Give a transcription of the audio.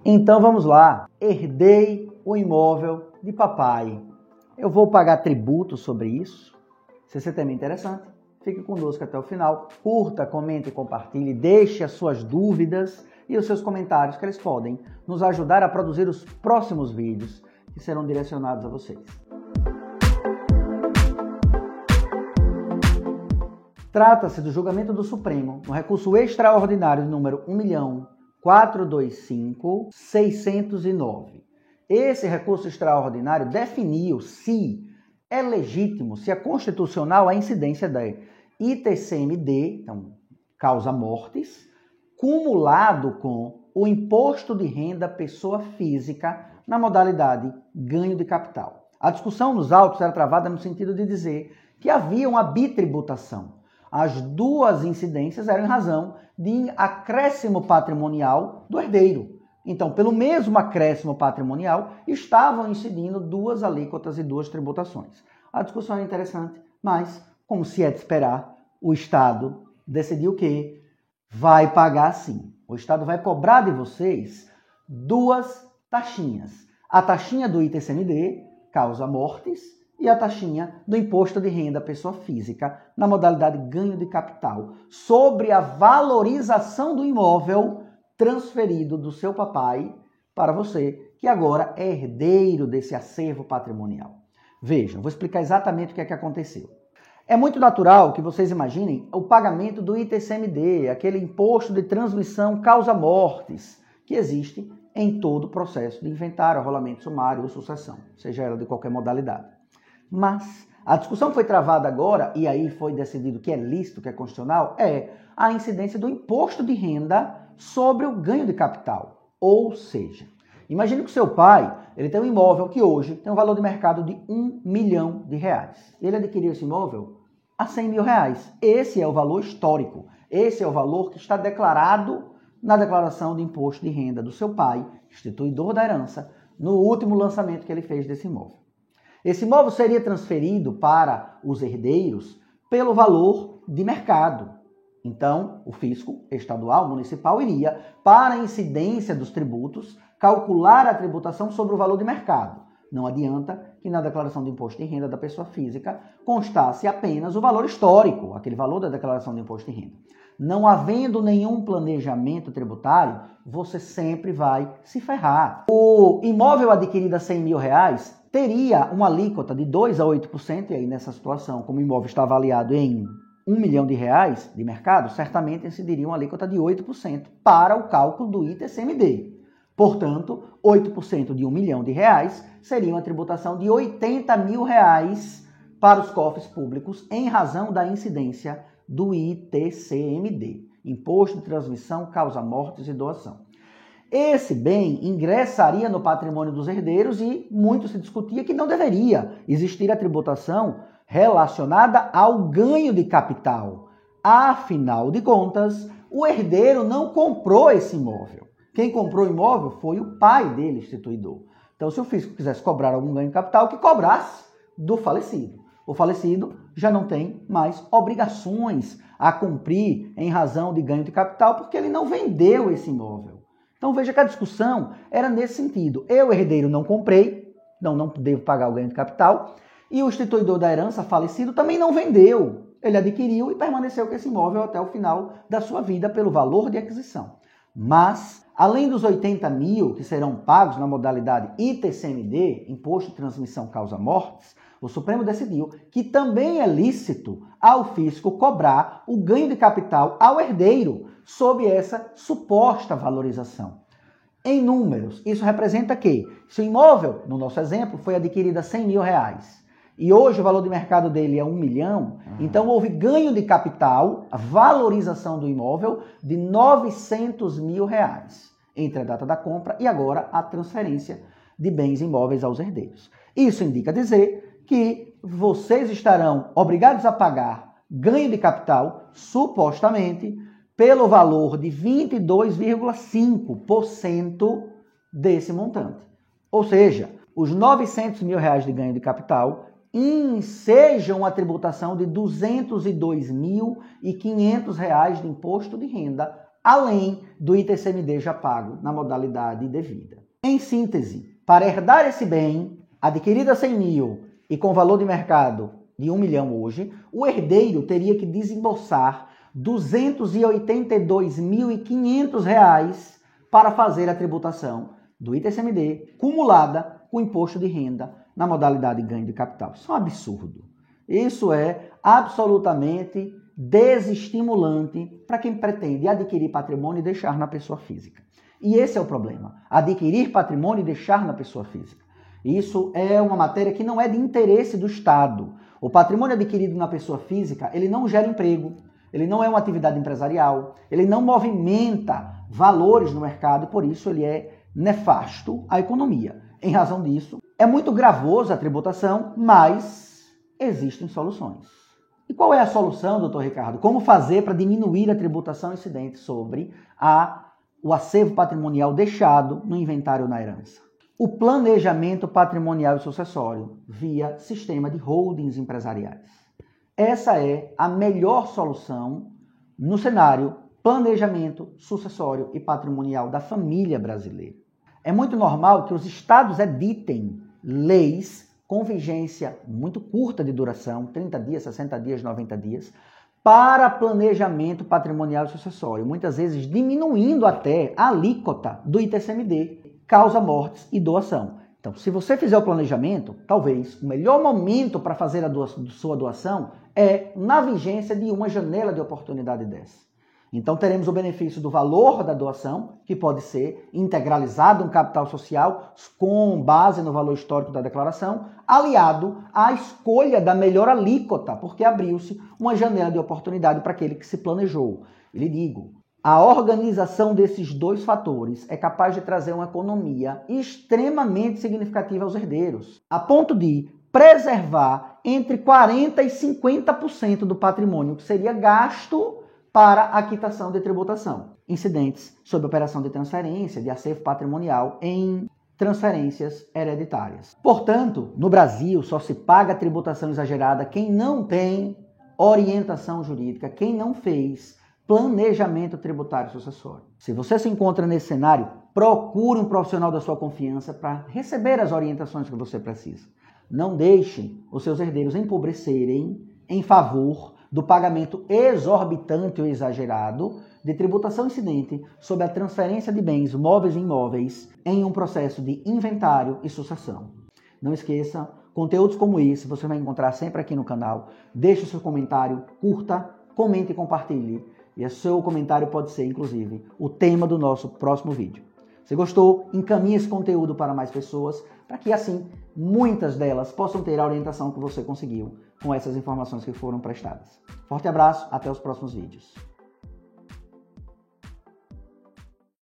Então vamos lá. Herdei o imóvel de papai. Eu vou pagar tributo sobre isso. Se esse tema é interessante, fique conosco até o final. Curta, comente e compartilhe. Deixe as suas dúvidas e os seus comentários, que eles podem nos ajudar a produzir os próximos vídeos que serão direcionados a vocês. Trata-se do julgamento do Supremo no recurso extraordinário de número 1.425.609. Esse recurso extraordinário definiu se é legítimo, se é constitucional a incidência da ITCMD, então causa mortes, cumulado com o imposto de renda pessoa física na modalidade ganho de capital. A discussão nos autos era travada no sentido de dizer que havia uma bitributação. As duas incidências eram em razão de acréscimo patrimonial do herdeiro. Então, pelo mesmo acréscimo patrimonial, estavam incidindo duas alíquotas e duas tributações. A discussão é interessante, mas, como se é de esperar, o Estado decidiu que vai pagar sim. O Estado vai cobrar de vocês duas taxinhas. A taxinha do ITCMD, causa mortes, e a taxinha do imposto de renda pessoa física, na modalidade ganho de capital, sobre a valorização do imóvel transferido do seu papai para você, que agora é herdeiro desse acervo patrimonial. Vejam, vou explicar exatamente o que é que aconteceu. É muito natural que vocês imaginem o pagamento do ITCMD, aquele imposto de transmissão causa-mortes, que existe em todo o processo de inventário, rolamento sumário ou sucessão, seja ela de qualquer modalidade. Mas a discussão foi travada agora, e aí foi decidido que é lícito, que é constitucional, é a incidência do imposto de renda sobre o ganho de capital. Ou seja, imagine que o seu pai ele tem um imóvel que hoje tem um valor de mercado de R$1 milhão. Ele adquiriu esse imóvel a R$100 mil. Esse é o valor histórico. Esse é o valor que está declarado na declaração de imposto de renda do seu pai, instituidor da herança, no último lançamento que ele fez desse imóvel. Esse imóvel seria transferido para os herdeiros pelo valor de mercado. Então, o fisco estadual, municipal, iria, para a incidência dos tributos, calcular a tributação sobre o valor de mercado. Não adianta que na declaração de imposto de renda da pessoa física constasse apenas o valor histórico, aquele valor da declaração de imposto de renda. Não havendo nenhum planejamento tributário, você sempre vai se ferrar. O imóvel adquirido a R$100 mil teria uma alíquota de 2% a 8%, e aí nessa situação, como o imóvel está avaliado em R$1 milhão de mercado, certamente incidiria uma alíquota de 8% para o cálculo do ITCMD. Portanto, 8% de R$1 milhão seria uma tributação de R$80 mil para os cofres públicos em razão da incidência do ITCMD, Imposto de Transmissão, Causa-Mortes e Doação. Esse bem ingressaria no patrimônio dos herdeiros e muito se discutia que não deveria existir a tributação relacionada ao ganho de capital. Afinal de contas, o herdeiro não comprou esse imóvel. Quem comprou o imóvel foi o pai dele, instituidor. Então, se o fisco quisesse cobrar algum ganho de capital, que cobrasse do falecido. O falecido já não tem mais obrigações a cumprir em razão de ganho de capital, porque ele não vendeu esse imóvel. Então veja que a discussão era nesse sentido. Eu, herdeiro, não comprei, não devo pagar o ganho de capital, e o instituidor da herança, falecido, também não vendeu. Ele adquiriu e permaneceu com esse imóvel até o final da sua vida pelo valor de aquisição. Mas, além dos R$80 mil que serão pagos na modalidade ITCMD, Imposto de Transmissão Causa-Mortes, o Supremo decidiu que também é lícito ao fisco cobrar o ganho de capital ao herdeiro sob essa suposta valorização. Em números, isso representa que, se o imóvel, no nosso exemplo, foi adquirido a R$100 mil e hoje o valor de mercado dele é R$1 milhão, então houve ganho de capital, a valorização do imóvel de R$900 mil entre a data da compra e agora a transferência de bens imóveis aos herdeiros. Isso indica dizer que vocês estarão obrigados a pagar ganho de capital, supostamente, pelo valor de 22,5% desse montante. Ou seja, os R$900 mil de ganho de capital ensejam a tributação de R$ 202.500 de imposto de renda além do ITCMD já pago na modalidade devida. Em síntese, para herdar esse bem, adquirido a 100 mil e com valor de mercado de 1 milhão hoje, o herdeiro teria que desembolsar R$ 282.500 para fazer a tributação do ITCMD cumulada com imposto de renda na modalidade ganho de capital. Isso é um absurdo. Isso é absolutamente desestimulante para quem pretende adquirir patrimônio e deixar na pessoa física. E esse é o problema, adquirir patrimônio e deixar na pessoa física. Isso é uma matéria que não é de interesse do Estado. O patrimônio adquirido na pessoa física, ele não gera emprego, ele não é uma atividade empresarial, ele não movimenta valores no mercado e por isso ele é nefasto à economia. Em razão disso, é muito gravosa a tributação, mas existem soluções. E qual é a solução, doutor Ricardo? Como fazer para diminuir a tributação incidente sobre o acervo patrimonial deixado no inventário ou na herança? O planejamento patrimonial e sucessório via sistema de holdings empresariais. Essa é a melhor solução no cenário planejamento sucessório e patrimonial da família brasileira. É muito normal que os estados editem leis com vigência muito curta de duração, 30 dias, 60 dias, 90 dias, para planejamento patrimonial e sucessório, muitas vezes diminuindo até a alíquota do ITCMD, causa mortes e doação. Então, se você fizer o planejamento, talvez o melhor momento para fazer a sua doação é na vigência de uma janela de oportunidade dessa. Então, teremos o benefício do valor da doação, que pode ser integralizado em capital social com base no valor histórico da declaração, aliado à escolha da melhor alíquota, porque abriu-se uma janela de oportunidade para aquele que se planejou. E lhe digo, a organização desses dois fatores é capaz de trazer uma economia extremamente significativa aos herdeiros, a ponto de preservar entre 40% e 50% do patrimônio que seria gasto para a quitação de tributação, incidentes sob operação de transferência de acervo patrimonial em transferências hereditárias. Portanto, no Brasil só se paga tributação exagerada quem não tem orientação jurídica, quem não fez planejamento tributário sucessório. Se você se encontra nesse cenário, procure um profissional da sua confiança para receber as orientações que você precisa. Não deixe os seus herdeiros empobrecerem em favor do pagamento exorbitante ou exagerado de tributação incidente sobre a transferência de bens móveis e imóveis em um processo de inventário e sucessão. Não esqueça, conteúdos como esse você vai encontrar sempre aqui no canal. Deixe o seu comentário, curta, comente e compartilhe. E o seu comentário pode ser, inclusive, o tema do nosso próximo vídeo. Se gostou, encaminhe esse conteúdo para mais pessoas, para que assim muitas delas possam ter a orientação que você conseguiu com essas informações que foram prestadas. Forte abraço, até os próximos vídeos.